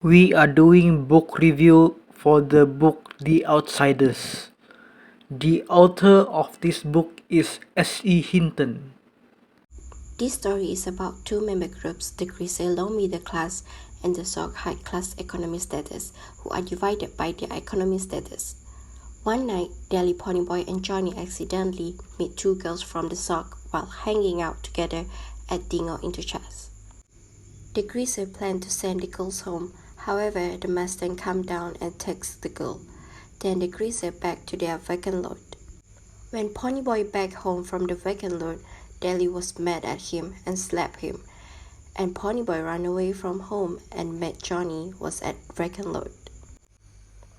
We are doing book review for the book The Outsiders. The author of this book is S.E. Hinton. This story is about two member groups, the Grizzly low middle class and the Sock high class economic status, who are divided by their economic status. One night, Dally, Ponyboy, and Johnny accidentally meet two girls from the Sock while hanging out together at Dingo Interchange. The Grizzly plan to send the girls home. However, the Mustang comes down and takes the girl. Then the Grizzly back to their vacant lot. When Ponyboy back home from the vacant lot, Dally was mad at him and slapped him. And Ponyboy ran away from home and met Johnny was at vacant lot.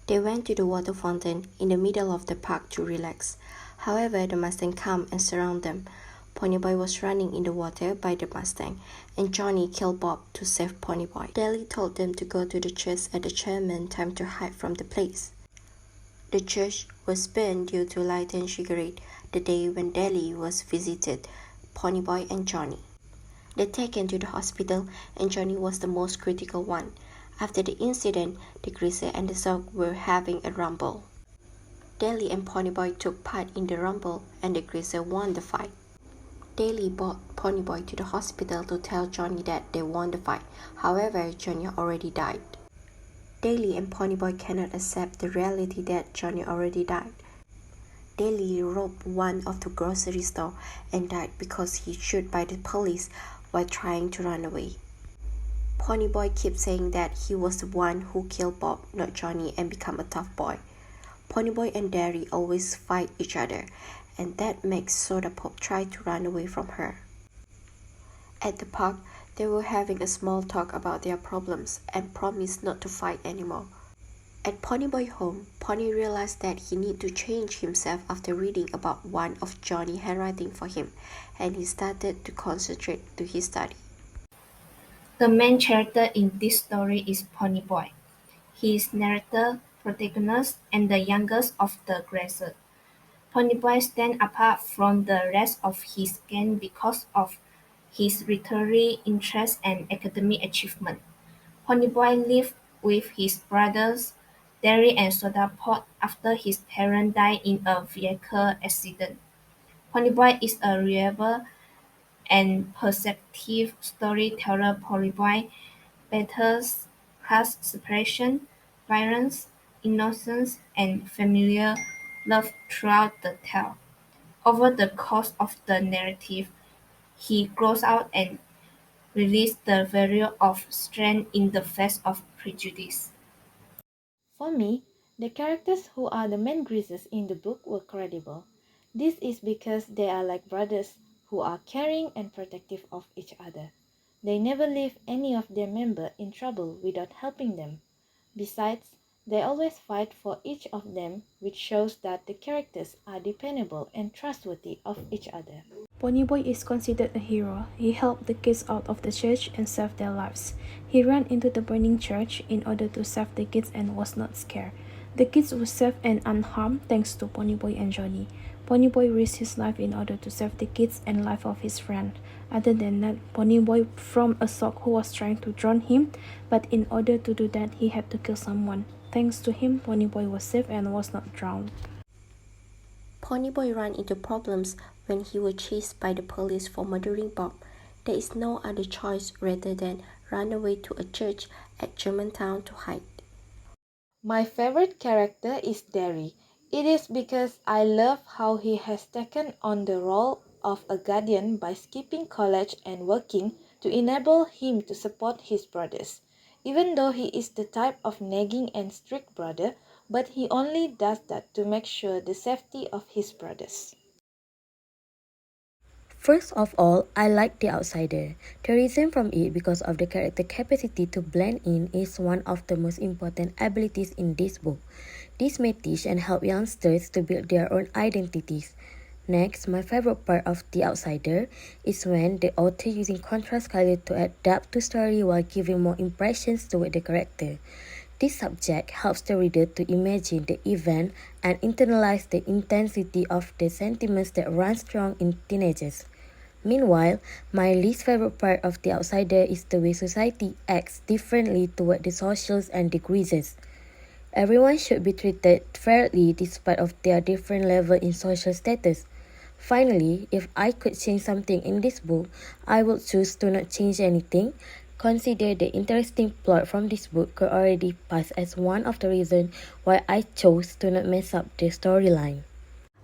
They went to the water fountain in the middle of the park to relax. However, the Mustang came and surrounded them. Ponyboy was running in the water by the Mustang, and Johnny killed Bob to save Ponyboy. Dally told them to go to the church at the chairman time to hide from the place. The church was burned due to lighted cigarette the day when Dally was visited Ponyboy and Johnny. They taken to the hospital, and Johnny was the most critical one. After the incident, the Grizzly and the Sock were having a rumble. Dally and Ponyboy took part in the rumble, and the Grizzly won the fight. Dally brought Ponyboy to the hospital to tell Johnny that they won the fight. However, Johnny already died. Dally and Ponyboy cannot accept the reality that Johnny already died. Dally robbed one of the grocery store and died because he shot by the police while trying to run away. Ponyboy keeps saying that he was the one who killed Bob, not Johnny, and become a tough boy. Ponyboy and Dally always fight each other, and that makes Soda Pop try to run away from her. At the park, they were having a small talk about their problems and promised not to fight anymore. At Ponyboy home, Pony realized that he needed to change himself after reading about one of Johnny's handwriting for him, and he started to concentrate to his study. The main character in this story is Ponyboy. He is narrator, protagonist, and the youngest of the Grazer. Ponyboy stands apart from the rest of his gang because of his literary interest and academic achievement. Ponyboy lived with his brothers, Derry and Soda Pop, after his parents died in a vehicle accident. Ponyboy is a reliable and perceptive storyteller. Ponyboy battles class separation, violence, innocence, and familiar love throughout the tale. Over the course of the narrative, he grows out and releases the value of strength in the face of prejudice. For me, the characters who are the main greasers in the book were credible. This is because they are like brothers who are caring and protective of each other. They never leave any of their members in trouble without helping them. Besides, they always fight for each of them, which shows that the characters are dependable and trustworthy of each other. Ponyboy is considered a hero. He helped the kids out of the church and saved their lives. He ran into the burning church in order to save the kids and was not scared. The kids were safe and unharmed thanks to Ponyboy and Johnny. Ponyboy risked his life in order to save the kids and life of his friend. Other than that, Ponyboy from a sock who was trying to drown him, but in order to do that, he had to kill someone. Thanks to him, Ponyboy was safe and was not drowned. Ponyboy ran into problems when he was chased by the police for murdering Bob. There is no other choice rather than run away to a church at Germantown to hide. My favorite character is Derry. It is because I love how he has taken on the role of a guardian by skipping college and working to enable him to support his brothers. Even though he is the type of nagging and strict brother, but he only does that to make sure the safety of his brothers. First of all, I like The Outsider. The reason from it because of the character capacity to blend in is one of the most important abilities in this book. This may teach and help youngsters to build their own identities. Next, my favorite part of The Outsider is when the author using contrast color to add depth to story while giving more impressions toward the character. This subject helps the reader to imagine the event and internalize the intensity of the sentiments that run strong in teenagers. Meanwhile, my least favorite part of The Outsider is the way society acts differently toward the socials and the greases. Everyone should be treated fairly despite of their different level in social status. Finally, if I could change something in this book, I would choose to not change anything. Consider the interesting plot from this book could already pass as one of the reasons why I chose to not mess up the storyline.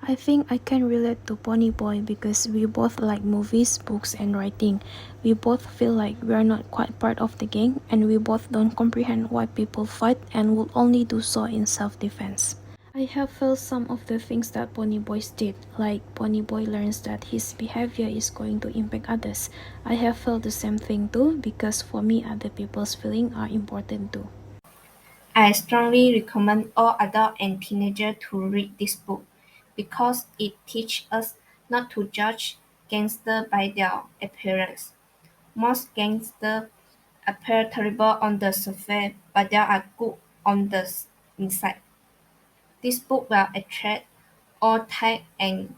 I think I can relate to Pony Boy because we both like movies, books, and writing. We both feel like we are not quite part of the gang, and we both don't comprehend why people fight and will only do so in self-defense. I have felt some of the things that Pony Boy did, like Pony Boy learns that his behavior is going to impact others. I have felt the same thing too, because for me, other people's feelings are important too. I strongly recommend all adults and teenagers to read this book because it teaches us not to judge gangsters by their appearance. Most gangsters appear terrible on the surface, but they are good on the inside. This book will attract all type and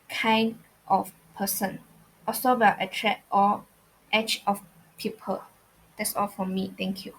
kind of person. Also will attract all age of people. That's all from me. Thank you.